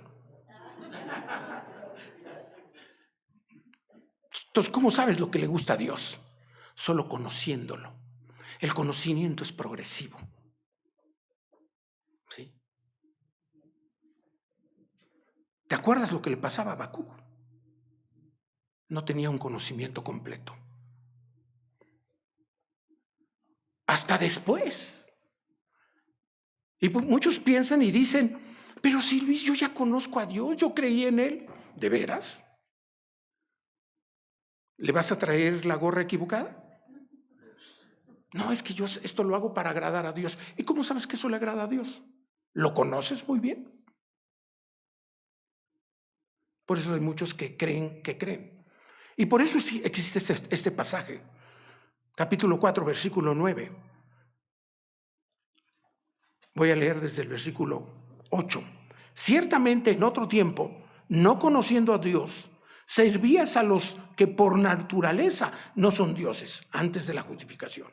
Entonces, ¿cómo sabes lo que le gusta a Dios? Solo conociéndolo. El conocimiento es progresivo. ¿Sí? ¿Te acuerdas lo que le pasaba a Habacuc? No tenía un conocimiento completo. Hasta después Y muchos piensan y dicen, pero si Luis, yo ya conozco a Dios, yo creí en Él. ¿De veras? ¿Le vas a traer la gorra equivocada? No, es que yo esto lo hago para agradar a Dios. ¿Y cómo sabes que eso le agrada a Dios? ¿Lo conoces muy bien? Por eso hay muchos que creen que creen. Y por eso existe este pasaje, capítulo 4, versículo 9. Voy a leer desde el versículo 8. Ciertamente en otro tiempo, no conociendo a Dios, servías a los que por naturaleza no son dioses antes de la justificación.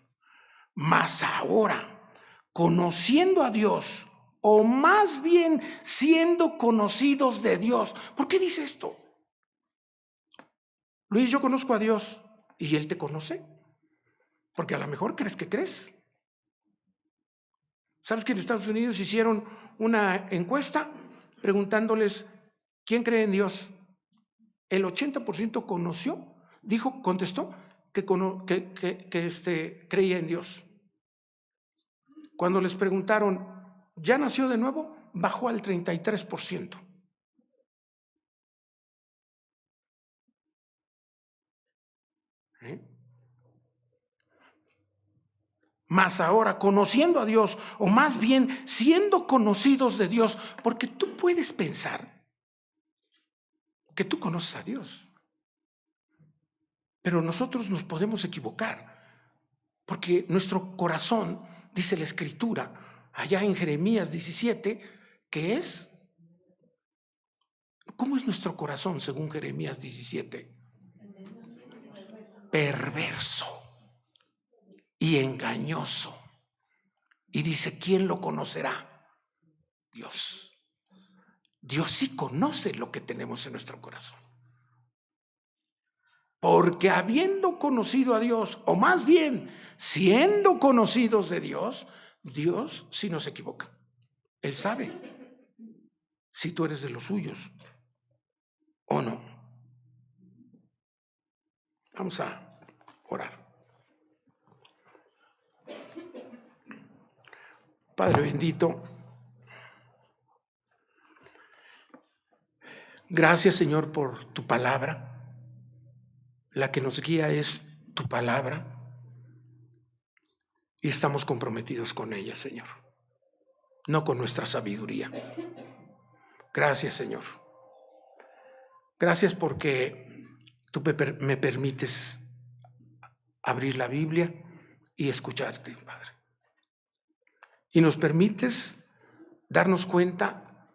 Mas ahora, conociendo a Dios, o más bien siendo conocidos de Dios. ¿Por qué dice esto? Luis, yo conozco a Dios y Él te conoce. Porque a lo mejor crees que crees. ¿Sabes que en Estados Unidos hicieron una encuesta preguntándoles quién cree en Dios? El 80% contestó que creía en Dios. Cuando les preguntaron, ¿ya nació de nuevo? Bajó al 33%. Mas ahora, conociendo a Dios, o más bien siendo conocidos de Dios, porque tú puedes pensar que tú conoces a Dios, pero nosotros nos podemos equivocar, porque nuestro corazón, dice la Escritura, allá en Jeremías 17, que es, ¿cómo es nuestro corazón según Jeremías 17? Perverso y engañoso. Y dice, ¿quién lo conocerá? Dios. Dios sí conoce lo que tenemos en nuestro corazón. Porque habiendo conocido a Dios, o más bien siendo conocidos de Dios, Dios sí no se equivoca. Él sabe si tú eres de los suyos o no. Vamos a orar. Padre bendito, gracias Señor por tu palabra. La que nos guía es tu palabra y estamos comprometidos con ella, Señor, no con nuestra sabiduría. Gracias, Señor. Gracias porque tú me permites abrir la Biblia y escucharte, Padre. Y nos permites darnos cuenta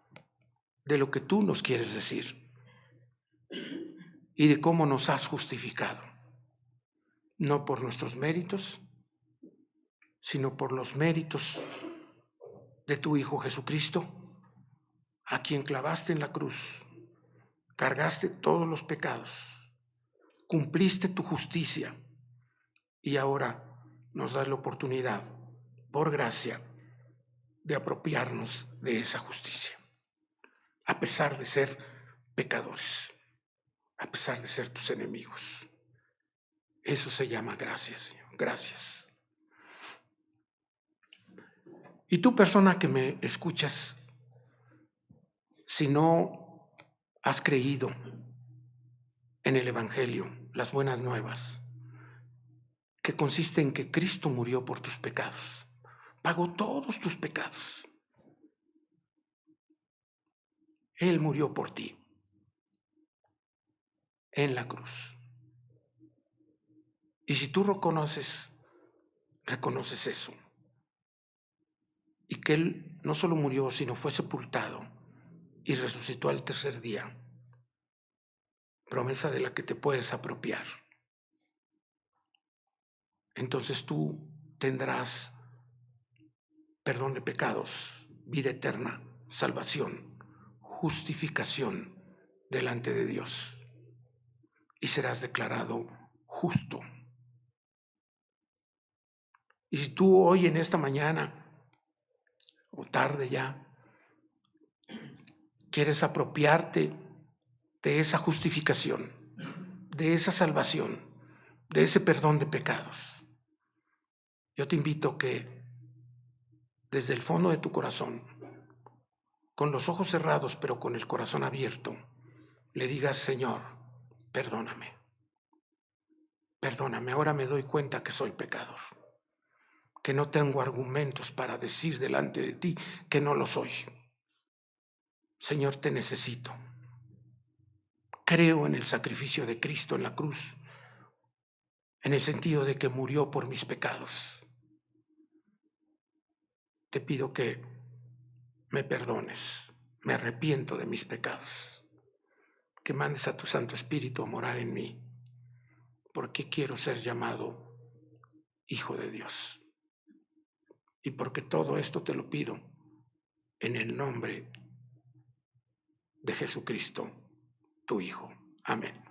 de lo que tú nos quieres decir y de cómo nos has justificado, no por nuestros méritos, sino por los méritos de tu Hijo Jesucristo, a quien clavaste en la cruz, cargaste todos los pecados, cumpliste tu justicia y ahora nos das la oportunidad, por gracia, de apropiarnos de esa justicia, a pesar de ser pecadores, a pesar de ser tus enemigos. Eso se llama gracia, Señor. Gracias. Y tú, persona que me escuchas, si no has creído en el Evangelio, las buenas nuevas, que consiste en que Cristo murió por tus pecados, pagó todos tus pecados. Él murió por ti en la cruz. Y si tú reconoces eso, y que Él no solo murió, sino fue sepultado y resucitó al tercer día, promesa de la que te puedes apropiar, entonces tú tendrás perdón de pecados, vida eterna, salvación, justificación delante de Dios y serás declarado justo. Y si tú hoy en esta mañana o tarde ya quieres apropiarte de esa justificación, de esa salvación, de ese perdón de pecados, yo te invito que desde el fondo de tu corazón, con los ojos cerrados pero con el corazón abierto, le digas: Señor, perdóname. Perdóname, ahora me doy cuenta que soy pecador, que no tengo argumentos para decir delante de ti que no lo soy. Señor, te necesito. Creo en el sacrificio de Cristo en la cruz, en el sentido de que murió por mis pecados. Te pido que me perdones, me arrepiento de mis pecados, que mandes a tu Santo Espíritu a morar en mí, porque quiero ser llamado Hijo de Dios. Y porque todo esto te lo pido en el nombre de Jesucristo, tu Hijo. Amén.